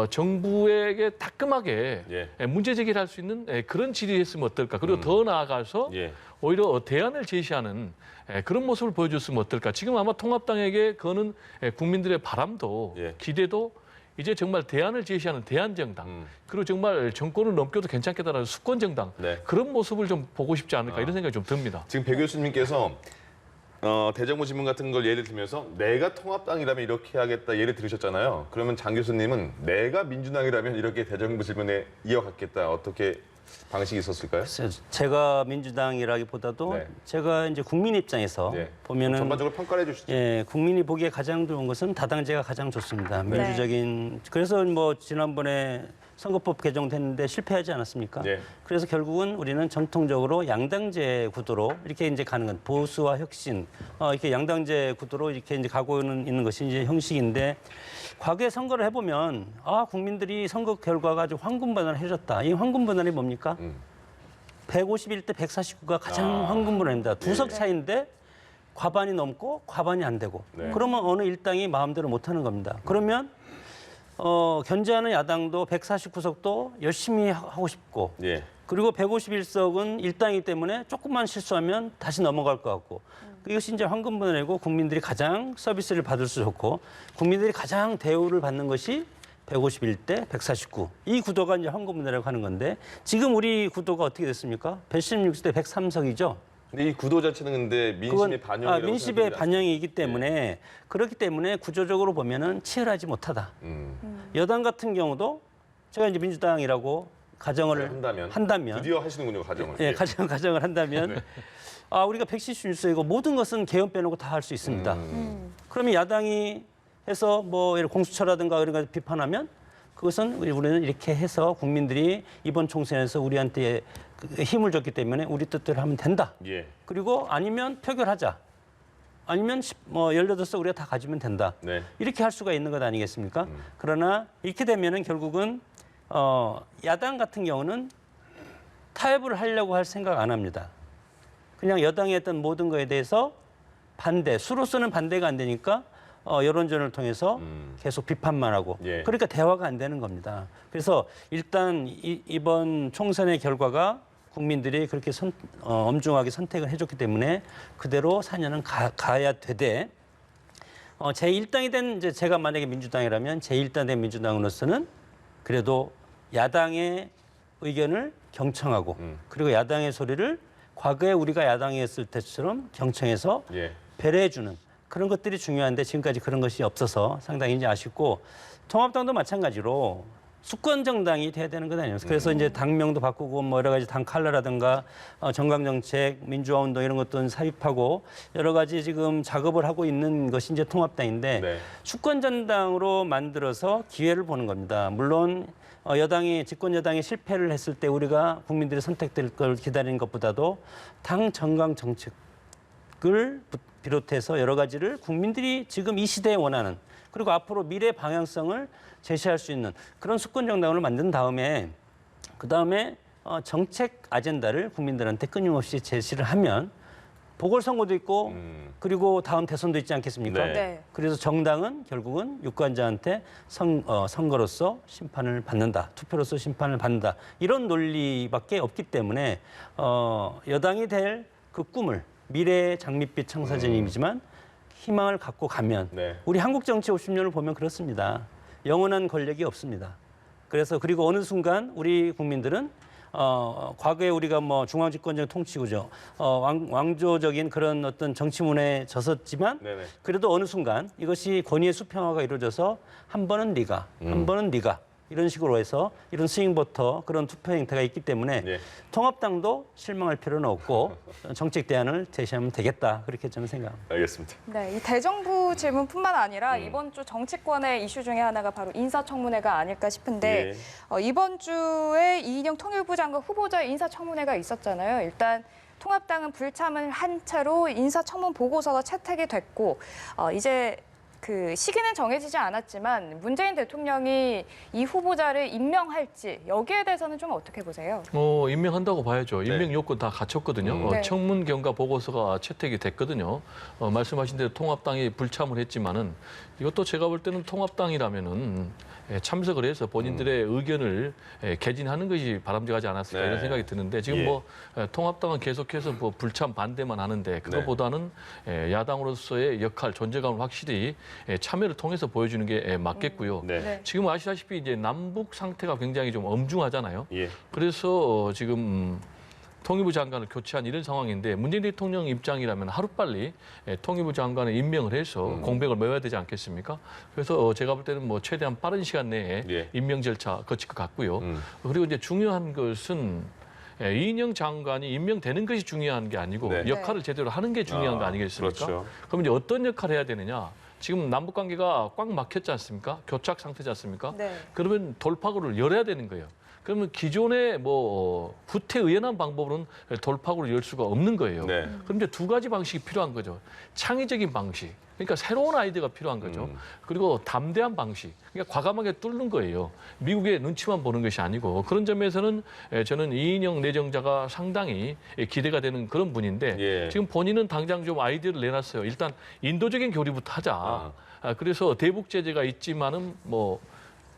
정부에게 따끔하게 예. 문제 제기를 할 수 있는 그런 질의했으면 어떨까. 그리고 더 나아가서 예. 오히려 대안을 제시하는 그런 모습을 보여줬으면 어떨까. 지금 아마 통합당에게 그거는 국민들의 바람도 예. 기대도 이제 정말 대안을 제시하는 대안정당 그리고 정말 정권을 넘겨도 괜찮겠다라는 수권정당 네. 그런 모습을 좀 보고 싶지 않을까 이런 생각이 좀 듭니다. 지금 배 교수님께서 대정부 질문 같은 걸 예를 들면서 내가 통합당이라면 이렇게 하겠다 예를 들으셨잖아요. 그러면 장 교수님은 내가 민주당이라면 이렇게 대정부 질문에 이어갔겠다. 어떻게 방식이 있었을까요? 글쎄요, 제가 민주당이라기보다도 네. 제가 이제 국민 입장에서 네. 보면은 전반적으로 평가를 해주시죠. 예, 국민이 보기에 가장 좋은 것은 다당제가 가장 좋습니다. 민주적인 그래서 뭐 지난번에 선거법 개정됐는데 실패하지 않았습니까? 네. 그래서 결국은 우리는 전통적으로 양당제 구도로 이렇게 이제 가는 건 보수와 혁신 이렇게 양당제 구도로 이렇게 이제 가고는 있는 것이 이제 형식인데 과거에 선거를 해보면 국민들이 선거 결과가 아주 황금반환을 해줬다. 이 황금반환이 뭡니까? 151대 149가 가장 황금반환입니다. 두 석 차인데 과반이 넘고 과반이 안 되고 네. 그러면 어느 일당이 마음대로 못하는 겁니다. 그러면 견제하는 야당도 149석도 열심히 하고 싶고 예. 그리고 151석은 일당이기 때문에 조금만 실수하면 다시 넘어갈 것 같고 이것이 이제 황금분해고 국민들이 가장 서비스를 받을 수 좋고 국민들이 가장 대우를 받는 것이 151대 149. 이 구도가 이제 황금분해라고 하는 건데 지금 우리 구도가 어떻게 됐습니까? 116대 103석이죠. 근데 이 구도 자체는 근데 민심의 반영이라고 민심의 생각합니다. 반영이기 때문에 그렇기 때문에 구조적으로 보면은 치열하지 못하다. 여당 같은 경우도 제가 이제 민주당이라고 가정을 한다면 드디어 하시는군요, 가정을. 예, 가정을 한다면 우리가 176석이고 모든 것은 개헌 빼놓고 다 할 수 있습니다. 그러면 야당이 해서 뭐 공수처라든가 이런 거 비판하면 그것은 우리는 이렇게 해서 국민들이 이번 총선에서 우리한테 힘을 줬기 때문에 우리 뜻대로 하면 된다. 예. 그리고 아니면 표결하자. 아니면 18석 우리가 다 가지면 된다. 네. 이렇게 할 수가 있는 것 아니겠습니까? 그러나 이렇게 되면은 결국은 야당 같은 경우는 타협을 하려고 할 생각 안 합니다. 그냥 여당이 했던 모든 거에 대해서 반대, 수로서는 반대가 안 되니까 여론전을 통해서 계속 비판만 하고 예. 그러니까 대화가 안 되는 겁니다. 그래서 일단 이번 총선의 결과가 국민들이 그렇게 엄중하게 선택을 해줬기 때문에 그대로 4년은 가야 되되 제1당이 된 이제 제가 만약에 민주당이라면 제1당 된 민주당으로서는 그래도 야당의 의견을 경청하고 그리고 야당의 소리를 과거에 우리가 야당이었을 때처럼 경청해서 예. 배려해주는 그런 것들이 중요한데 지금까지 그런 것이 없어서 상당히 이제 아쉽고 통합당도 마찬가지로 수권 정당이 돼야 되는 것 아니에요. 그래서 이제 당명도 바꾸고 뭐 여러 가지 당 칼라라든가 정강 정책, 민주화 운동 이런 것도 삽입하고 여러 가지 지금 작업을 하고 있는 것이 이제 통합당인데 네. 수권 정당으로 만들어서 기회를 보는 겁니다. 물론 여당이 집권 여당이 실패를 했을 때 우리가 국민들이 선택될 걸 기다리는 것보다도 당 정강 정책을 비롯해서 여러 가지를 국민들이 지금 이 시대에 원하는 그리고 앞으로 미래 방향성을 제시할 수 있는 그런 수권 정당을 만든 다음에 그다음에 정책 아젠다를 국민들한테 끊임없이 제시를 하면 보궐선거도 있고 그리고 다음 대선도 있지 않겠습니까? 네. 네. 그래서 정당은 결국은 유권자한테 선거로서 심판을 받는다. 투표로서 심판을 받는다. 이런 논리밖에 없기 때문에 여당이 될 그 꿈을 미래의 장밋빛 청사진이지만 희망을 갖고 가면 네. 우리 한국 정치 50년을 보면 그렇습니다. 영원한 권력이 없습니다. 그래서 그리고 어느 순간 우리 국민들은 과거에 우리가 뭐 중앙집권적 통치구조, 왕조적인 그런 어떤 정치문에 졌었지만 네네. 그래도 어느 순간 이것이 권위의 수평화가 이루어져서 한 번은 네가, 한 번은 네가 이런 식으로 해서 이런 스윙버터 그런 투표 행태가 있기 때문에 예. 통합당도 실망할 필요는 없고 정책 대안을 제시하면 되겠다 그렇게 저는 생각합니다. 알겠습니다. 네, 이 대정부 질문뿐만 아니라 이번 주 정치권의 이슈 중에 하나가 바로 인사청문회가 아닐까 싶은데 이번 주에 이인영 통일부 장관 후보자 인사청문회가 있었잖아요. 일단 통합당은 불참을 한 채로 인사청문 보고서가 채택이 됐고 이제 그 시기는 정해지지 않았지만 문재인 대통령이 이 후보자를 임명할지 여기에 대해서는 좀 어떻게 보세요? 임명한다고 봐야죠. 네. 임명 요건 다 갖췄거든요. 네. 청문 경과 보고서가 채택이 됐거든요. 말씀하신 대로 통합당이 불참을 했지만은 이것도 제가 볼 때는 통합당이라면은 참석을 해서 본인들의 의견을 개진하는 것이 바람직하지 않았을까 네. 이런 생각이 드는데 지금 예. 뭐 통합당은 계속해서 뭐 불참 반대만 하는데 그것보다는 야당으로서의 역할, 존재감을 확실히 참여를 통해서 보여주는 게 맞겠고요. 네. 네. 지금 아시다시피 이제 남북 상태가 굉장히 좀 엄중하잖아요. 예. 그래서 지금 통일부 장관을 교체한 이런 상황인데 문재인 대통령 입장이라면 하루빨리 통일부 장관을 임명을 해서 공백을 메워야 되지 않겠습니까? 그래서 제가 볼 때는 뭐 최대한 빠른 시간 내에 예. 임명 절차 거칠 것 같고요. 그리고 이제 중요한 것은 이인영 장관이 임명되는 것이 중요한 게 아니고 네. 역할을 제대로 하는 게 중요한 거 아니겠습니까? 그렇죠. 그럼 이제 어떤 역할을 해야 되느냐? 지금 남북 관계가 꽉 막혔지 않습니까? 교착 상태지 않습니까? 네. 그러면 돌파구를 열어야 되는 거예요. 그러면 기존의 뭐 후퇴의연한 방법으로는 돌파구를 열 수가 없는 거예요. 네. 그럼 이제 두 가지 방식이 필요한 거죠. 창의적인 방식. 그러니까 새로운 아이디어가 필요한 거죠. 그리고 담대한 방식. 그러니까 과감하게 뚫는 거예요. 미국의 눈치만 보는 것이 아니고 그런 점에서는 저는 이인영 내정자가 상당히 기대가 되는 그런 분인데 예. 지금 본인은 당장 좀 아이디어를 내놨어요. 일단 인도적인 교류부터 하자. 그래서 대북 제재가 있지만은 뭐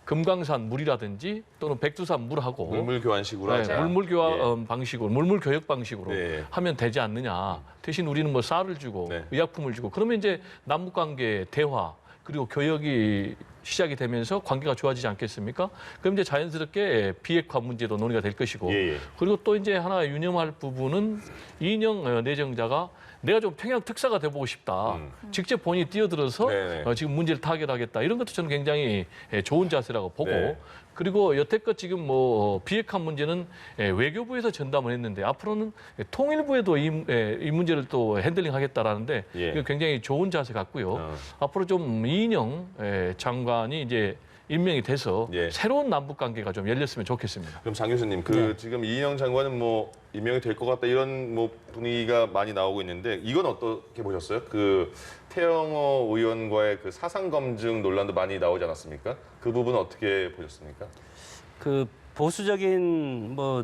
금강산 물이라든지 또는 백두산 물하고 물물 교환식으로 하자. 물물 교환 방식으로 물물 교역 방식으로 네. 하면 되지 않느냐. 대신 우리는 뭐 쌀을 주고 네. 의약품을 주고 그러면 이제 남북 관계 대화 그리고 교역이 시작이 되면서 관계가 좋아지지 않겠습니까? 그럼 이제 자연스럽게 비핵화 문제도 논의가 될 것이고 예, 예. 그리고 또 이제 하나 유념할 부분은 이인영 내정자가 내가 좀 평양 특사가 돼보고 싶다. 직접 본인이 뛰어들어서 네네. 지금 문제를 타결하겠다. 이런 것도 저는 굉장히 좋은 자세라고 보고 네. 그리고 여태껏 지금 뭐 비핵화 문제는 외교부에서 전담을 했는데 앞으로는 통일부에도 이 문제를 또 핸들링하겠다라는데 예. 이거 굉장히 좋은 자세 같고요. 앞으로 좀 이인영 장관이 이제 임명이 돼서 예. 새로운 남북 관계가 좀 열렸으면 좋겠습니다. 그럼 장 교수님, 지금 이인영 장관은 뭐 임명이 될 것 같다 이런 뭐 분위기가 많이 나오고 있는데 이건 어떻게 보셨어요? 그 태영호 의원과의 그 사상 검증 논란도 많이 나오지 않았습니까? 그 부분은 어떻게 보셨습니까? 그 보수적인 뭐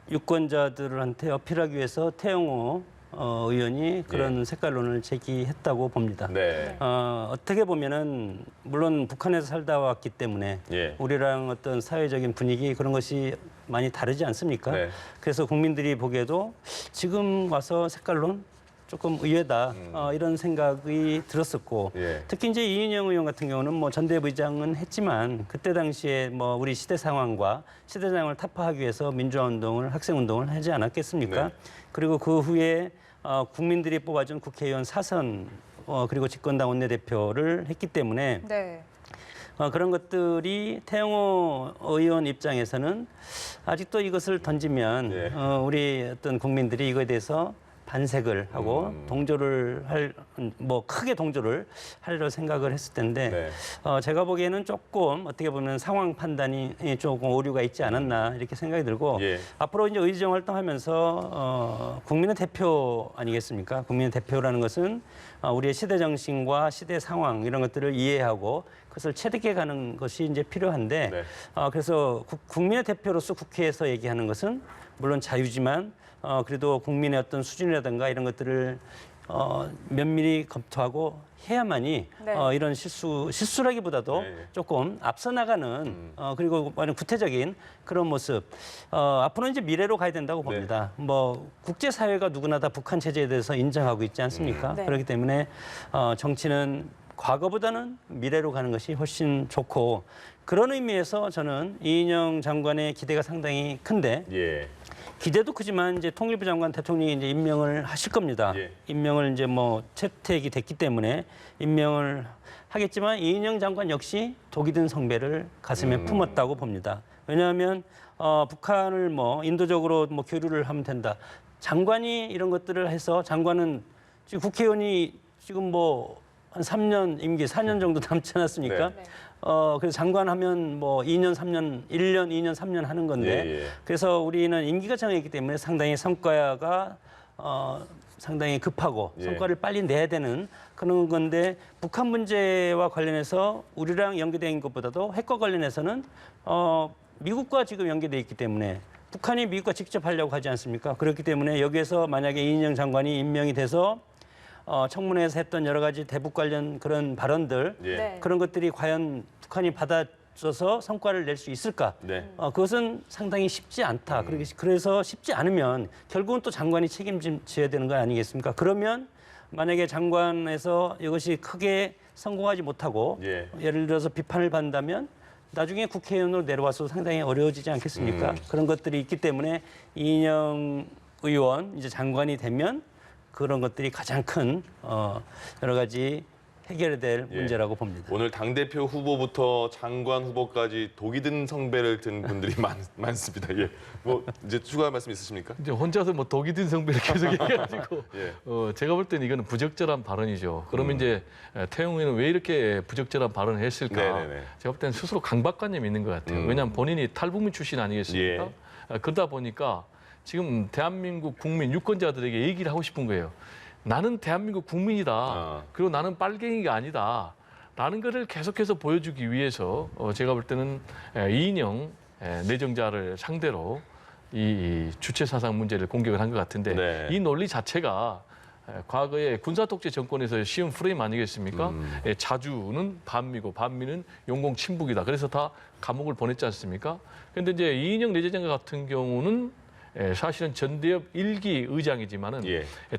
유권자들한테 어필하기 위해서 태영호 의원이 그런 색깔론을 제기했다고 봅니다. 네. 어떻게 보면은 물론 북한에서 살다 왔기 때문에 예. 우리랑 어떤 사회적인 분위기 그런 것이 많이 다르지 않습니까? 네. 그래서 국민들이 보기에도 지금 와서 색깔론 조금 의외다 이런 생각이 들었었고 예. 특히 이제 이인영 의원 같은 경우는 뭐 전대부의장은 했지만 그때 당시에 뭐 우리 시대 상황과 시대 상황을 타파하기 위해서 민주화 운동을 학생 운동을 하지 않았겠습니까? 네. 그리고 그 후에 국민들이 뽑아준 국회의원 사선 그리고 집권당 원내대표를 했기 때문에 네. 그런 것들이 태영호 의원 입장에서는 아직도 이것을 던지면 예. 우리 어떤 국민들이 이거에 대해서 반색을 하고 동조를 뭐 크게 동조를 하려고 생각을 했을 텐데 네. 제가 보기에는 조금 어떻게 보면 상황 판단이 조금 오류가 있지 않았나 이렇게 생각이 들고 예. 앞으로 이제 의정 활동하면서 국민의 대표 아니겠습니까? 국민의 대표라는 것은 우리의 시대 정신과 시대 상황 이런 것들을 이해하고 그것을 체득해 가는 것이 이제 필요한데 네. 그래서 국민의 대표로서 국회에서 얘기하는 것은 물론 자유지만 그래도 국민의 어떤 수준이라든가 이런 것들을 면밀히 검토하고 해야만이 네. 이런 실수라기보다도 네. 조금 앞서 나가는 그리고 많은 구태적인 그런 모습 앞으로는 이제 미래로 가야 된다고 봅니다. 뭐 국제 사회가 누구나 다 북한 체제에 대해서 인정하고 있지 않습니까? 네. 그렇기 때문에 정치는 과거보다는 미래로 가는 것이 훨씬 좋고 그런 의미에서 저는 이인영 장관의 기대가 상당히 큰데 예. 기대도 크지만 이제 통일부 장관 대통령이 이제 임명을 하실 겁니다. 예. 임명을 이제 뭐 채택이 됐기 때문에 임명을 하겠지만 이인영 장관 역시 독이 든 성배를 가슴에 품었다고 봅니다. 왜냐하면 북한을 뭐 인도적으로 뭐 교류를 하면 된다. 장관이 이런 것들을 해서 장관은 지금 국회의원이 지금 뭐 한 3년 임기 4년 정도 남지 않았습니까? 네. 그래서 장관하면 뭐 2년, 3년, 1년, 2년, 3년 하는 건데 예, 예. 그래서 우리는 임기가 정해있기 때문에 상당히 성과가 상당히 급하고 예. 성과를 빨리 내야 되는 그런 건데 북한 문제와 관련해서 우리랑 연계된 것보다도 핵과 관련해서는 미국과 지금 연계돼 있기 때문에 북한이 미국과 직접 하려고 하지 않습니까? 그렇기 때문에 여기에서 만약에 이인영 장관이 임명이 돼서 청문회에서 했던 여러 가지 대북 관련 그런 발언들 예. 네. 그런 것들이 과연 북한이 받아줘서 성과를 낼 수 있을까? 네. 그것은 상당히 쉽지 않다. 그래서 쉽지 않으면 결국은 또 장관이 책임져야 되는 거 아니겠습니까? 그러면 만약에 장관에서 이것이 크게 성공하지 못하고 예. 예를 들어서 비판을 받는다면 나중에 국회의원으로 내려와서 상당히 어려워지지 않겠습니까? 그런 것들이 있기 때문에 이인영 의원 이제 장관이 되면 그런 것들이 가장 큰 여러 가지 해결해야 될 예. 문제라고 봅니다. 오늘 당대표 후보부터 장관 후보까지 독이 든 성배를 든 분들이 많습니다. 예. 뭐 이제 추가 말씀 있으십니까? 이제 혼자서 뭐 독이 든 성배를 계속 얘기해가지고 예. 제가 볼 때는 이거는 부적절한 발언이죠. 그러면 이제 태영 의원은 왜 이렇게 부적절한 발언을 했을까? 네네네. 제가 볼 때는 스스로 강박관념이 있는 것 같아요. 왜냐하면 본인이 탈북민 출신 아니겠습니까? 그러다 보니까 지금 대한민국 국민 유권자들에게 얘기를 하고 싶은 거예요. 나는 대한민국 국민이다. 그리고 나는 빨갱이가 아니다. 라는 것을 계속해서 보여주기 위해서 제가 볼 때는 이인영 내정자를 상대로 이 주체 사상 문제를 공격을 한 것 같은데 네. 이 논리 자체가 과거에 군사 독재 정권에서 씌운 프레임 아니겠습니까? 자주는 반미고 반미는 용공 친북이다. 그래서 다 감옥을 보냈지 않습니까? 그런데 이제 이인영 내정자 같은 경우는 사실은 전대협 1기 의장이지만은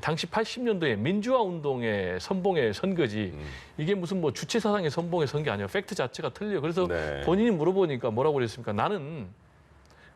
당시 80년도에 민주화 운동의 선봉에 선 거지 이게 무슨 뭐 주체 사상의 선봉에 선 게 아니에요. 팩트 자체가 틀려요. 그래서 네. 본인이 물어보니까 뭐라고 그랬습니까? 나는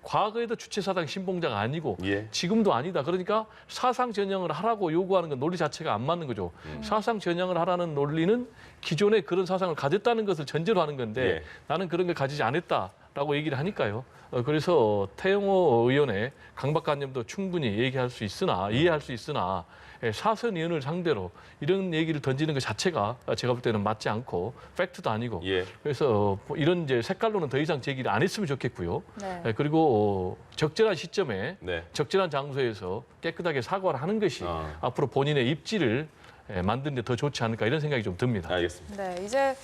과거에도 주체 사상 신봉자가 아니고 지금도 아니다. 그러니까 사상 전형을 하라고 요구하는 건 논리 자체가 안 맞는 거죠. 사상 전형을 하라는 논리는 기존에 그런 사상을 가졌다는 것을 전제로 하는 건데 나는 그런 걸 가지지 않았다라고 얘기를 하니까요. 그래서 태영호 의원의 강박관념도 충분히 얘기할 수 있으나 이해할 수 있으나 사선 의원을 상대로 이런 얘기를 던지는 것 자체가 제가 볼 때는 맞지 않고 팩트도 아니고 그래서 이런 이제 색깔로는 더 이상 제기를 안 했으면 좋겠고요. 네. 그리고 적절한 시점에 네. 적절한 장소에서 깨끗하게 사과를 하는 것이 앞으로 본인의 입지를 만드는 데 더 좋지 않을까 이런 생각이 좀 듭니다. 알겠습니다. 네, 이제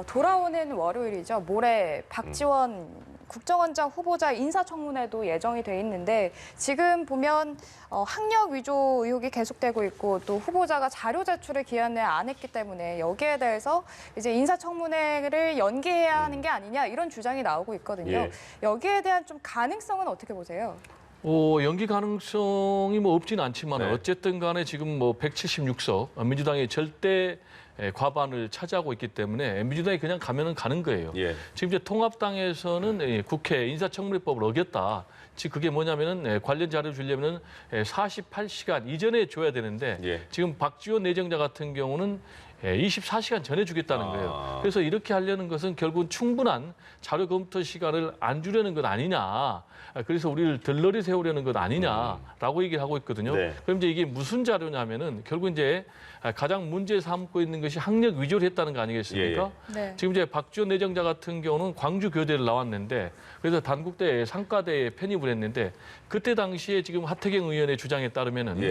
돌아오는 월요일이죠. 모레 박지원 국정원장 후보자 인사청문회도 예정이 돼 있는데 지금 보면 학력 위조 의혹이 계속되고 있고 또 후보자가 자료 제출을 기한에 안 했기 때문에 여기에 대해서 이제 인사청문회를 연기해야 하는 게 아니냐 이런 주장이 나오고 있거든요. 예. 여기에 대한 좀 가능성은 어떻게 보세요? 연기 가능성이 뭐 없지는 않지만 네. 어쨌든 간에 지금 뭐 176석 민주당이 절대 과반을 차지하고 있기 때문에 민주당이 그냥 가면은 가는 거예요. 예. 지금 이제 통합당에서는 국회 인사청문회법을 어겼다. 즉 그게 뭐냐면은 관련 자료를 주려면은 48시간 이전에 줘야 되는데 예. 지금 박지원 내정자 같은 경우는 24시간 전에 주겠다는 거예요. 그래서 이렇게 하려는 것은 결국은 충분한 자료 검토 시간을 안 주려는 것 아니냐. 그래서 우리를 들러리 세우려는 것 아니냐라고 얘기를 하고 있거든요. 네. 그럼 이제 이게 무슨 자료냐면은 결국 이제 가장 문제 삼고 있는 것이 학력 위조를 했다는 거 아니겠습니까? 네. 지금 이제 박지원 내정자 같은 경우는 광주 교대를 나왔는데 그래서 단국대 상가대에 편입을 했는데 그때 당시에 지금 하태경 의원의 주장에 따르면은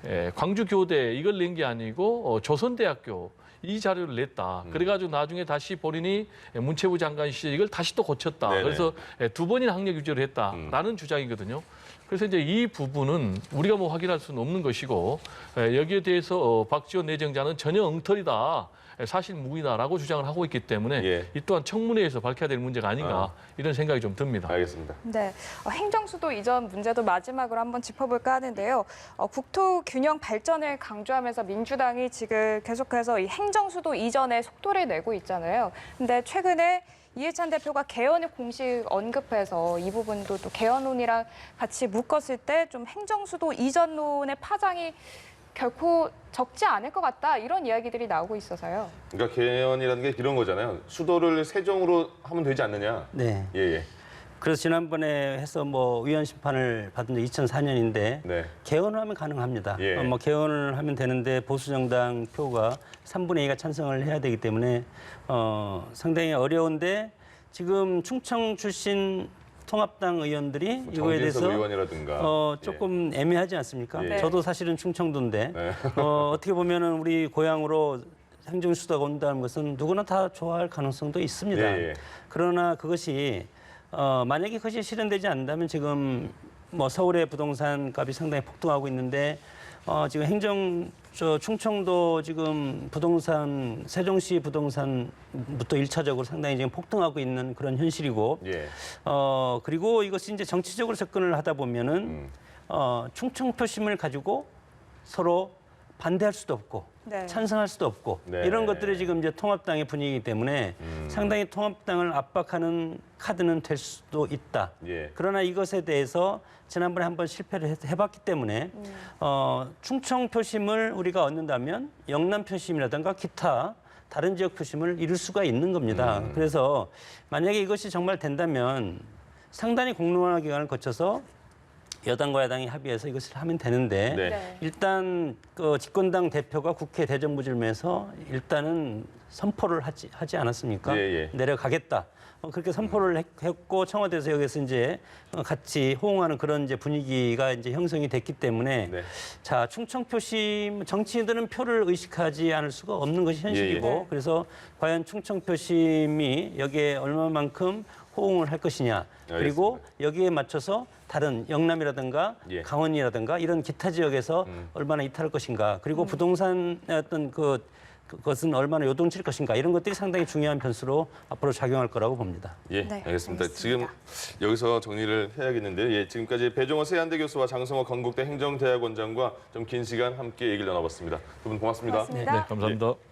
예. 광주 교대 이걸 낸 게 아니고 조선대학교 이 자료를 냈다. 그래가지고 나중에 다시 본인이 문체부 장관 시절 이걸 다시 또 고쳤다. 네네. 그래서 두 번이나 학력 위조를 했다라는 주장이거든요. 그래서 이제 이 부분은 우리가 뭐 확인할 수는 없는 것이고 여기에 대해서 박지원 내정자는 전혀 엉터리다. 사실 무근이다라고 주장을 하고 있기 때문에 예. 이 또한 청문회에서 밝혀야 될 문제가 아닌가 이런 생각이 좀 듭니다. 알겠습니다. 네, 행정수도 이전 문제도 마지막으로 한번 짚어볼까 하는데요. 국토 균형 발전을 강조하면서 민주당이 지금 계속해서 이 행정수도 이전에 속도를 내고 있잖아요. 근데 최근에 이해찬 대표가 개헌을 공식 언급해서 이 부분도 또 개헌론이랑 같이 묶었을 때 좀 행정수도 이전론의 파장이 결코 적지 않을 것 같다 이런 이야기들이 나오고 있어서요. 그러니까 개헌이라는 게 이런 거잖아요. 수도를 세종으로 하면 되지 않느냐. 네. 예. 그래서 지난번에 해서 뭐 위헌 심판을 받은 게 2004년인데 네. 개헌을 하면 가능합니다. 예. 뭐 개헌을 하면 되는데 보수 정당 표가 3분의 2가 찬성을 해야 되기 때문에 상당히 어려운데 지금 충청 출신 통합당 의원들이 이거에 대해서 의원이라든가 조금 애매하지 않습니까? 예. 저도 사실은 충청도인데 네. 어떻게 보면은 우리 고향으로 행정수도가 온다는 것은 누구나 다 좋아할 가능성도 있습니다. 예. 그러나 그것이 만약에 그것이 실현되지 않는다면 지금 뭐 서울의 부동산 값이 상당히 폭등하고 있는데 지금 충청도 지금 부동산 세종시 부동산부터 1차적으로 상당히 지금 폭등하고 있는 그런 현실이고 예. 그리고 이것이 이제 정치적으로 접근을 하다 보면은 충청 표심을 가지고 서로 반대할 수도 없고 네. 찬성할 수도 없고 네. 이런 것들이 지금 이제 통합당의 분위기이기 때문에 상당히 통합당을 압박하는 카드는 될 수도 있다. 예. 그러나 이것에 대해서 지난번에 한번 실패를 해봤기 때문에 충청 표심을 우리가 얻는다면 영남 표심이라든가 기타 다른 지역 표심을 이룰 수가 있는 겁니다. 그래서 만약에 이것이 정말 된다면 상당히 공론화 기간을 거쳐서 여당과 야당이 합의해서 이것을 하면 되는데 네. 네. 일단 그 집권당 대표가 국회 대정부질면서 일단은 선포를 하지 않았습니까? 예. 내려가겠다. 그렇게 선포를 했고 청와대에서 여기서 이제 같이 호응하는 그런 이제 분위기가 이제 형성이 됐기 때문에 네. 자 충청 표심 정치인들은 표를 의식하지 않을 수가 없는 것이 현실이고 예. 그래서 과연 충청 표심이 여기에 얼마만큼 호응을 할 것이냐 그리고 여기에 맞춰서 다른 영남이라든가 예. 강원이라든가 이런 기타 지역에서 얼마나 이탈할 것인가 그리고 부동산 어떤 그것은 얼마나 요동칠 것인가 이런 것들이 상당히 중요한 변수로 앞으로 작용할 거라고 봅니다. 예, 네, 알겠습니다. 알겠습니다. 지금 여기서 정리를 해야겠는데요. 예, 지금까지 배종원 세한대 교수와 장성호 건국대 행정대학원장과 좀 긴 시간 함께 얘기를 나눠봤습니다. 두 분 고맙습니다. 고맙습니다. 네, 감사합니다.